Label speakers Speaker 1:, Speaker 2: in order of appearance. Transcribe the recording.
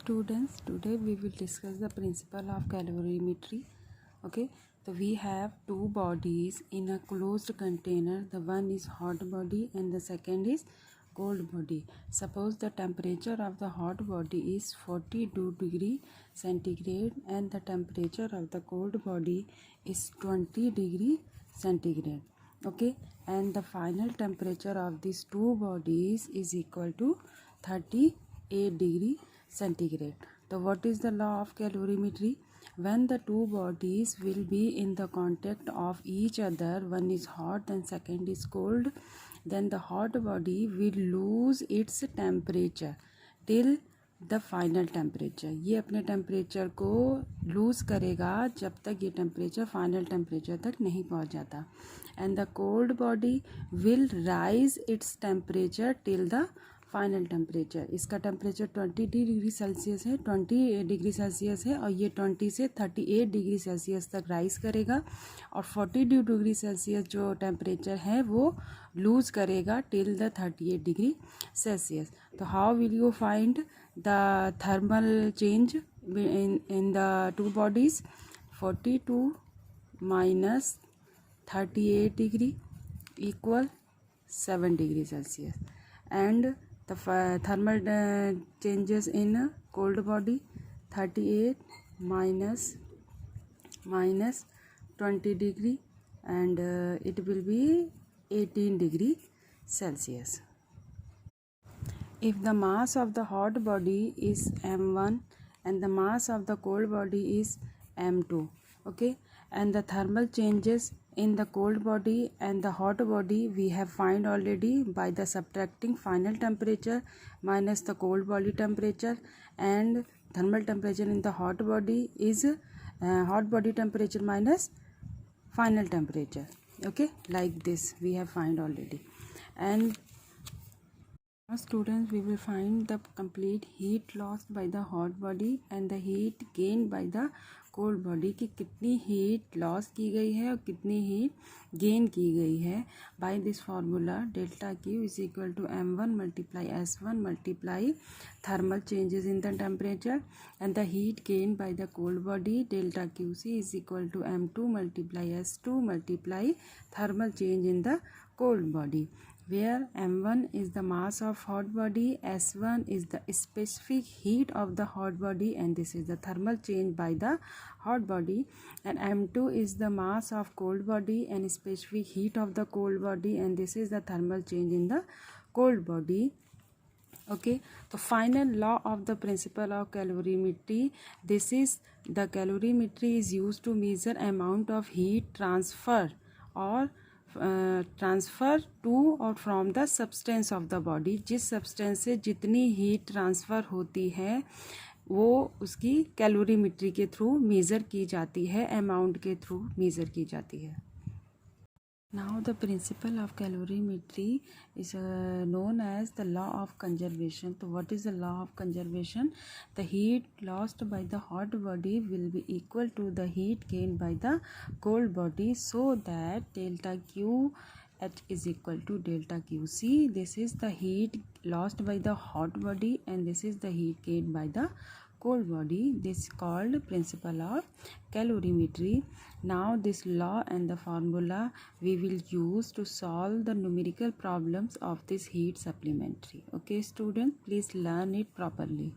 Speaker 1: Students, today we will discuss the principle of calorimetry. Okay, so we have two bodies in a closed container. The one is hot body and the second is cold body. Suppose the temperature of the hot body is 42 degree centigrade and the temperature of the cold body is 20 degree centigrade. Okay, and the final temperature of these two bodies is equal to 38 degree centigrade. So what is the law of calorimetry? When the two bodies will be in the contact of each other, one is hot and second is cold, then the hot body will lose its temperature till the final temperature. ये अपने temperature को loose करेगा जब तक ये temperature final temperature तक नहीं पहुंच जाता. And the cold body will rise its temperature till the final temperature. इसका टेम्परेचर 20 डिग्री सेल्सियस है, 20 डिग्री सेल्सियस है और ये 20 से 38 डिग्री सेल्सियस तक राइज करेगा और 42 डिग्री सेल्सियस जो टेम्परेचर है वो लूज़ करेगा टिल द 38 डिग्री सेल्सियस. तो how will you find the thermal change in the two bodies? 42 minus 38 degree equal 7 degree Celsius, and the thermal changes in a cold body 38 minus 20 degree and it will be 18 degree Celsius. If the mass of the hot body is m1 and the mass of the cold body is m2, okay, and the thermal changes in the cold body and the hot body we have find already by the subtracting final temperature minus the cold body temperature, and thermal temperature in the hot body is hot body temperature minus final temperature. Okay, like this we have find already. And students, we will find the complete heat lost by the hot body and the heat gained by the cold body की कितनी heat loss की गई है और कितनी heat gain की गई है by this formula. Delta Q is equal to m1 multiply s1 multiply thermal changes in the temperature and the heat gain by the cold body. Delta Q C is equal to m2 multiply s2 multiply thermal change in the cold body, where m1 is the mass of hot body, s1 is the specific heat of the hot body and this is the thermal change by the hot body, and m2 is the mass of cold body and specific heat of the cold body and this is the thermal change in the cold body. Okay, the final law of the principle of calorimetry, this is the calorimetry is used to measure amount of heat transfer or transfer to और from the substance of the body. जिस substance से जितनी heat transfer होती है वो उसकी calorimetry के through measure की जाती है, अमाउंट के थ्रू मेज़र की जाती है. Now the principle of calorimetry is known as the law of conservation. So what is the law of conservation? The heat lost by the hot body will be equal to the heat gained by the cold body, so that delta Q H is equal to delta QC. This is the heat lost by the hot body and this is the heat gained by the cold body. This is called principle of calorimetry. Now this law and the formula we will use to solve the numerical problems of this heat supplementary. Okay students, please learn it properly.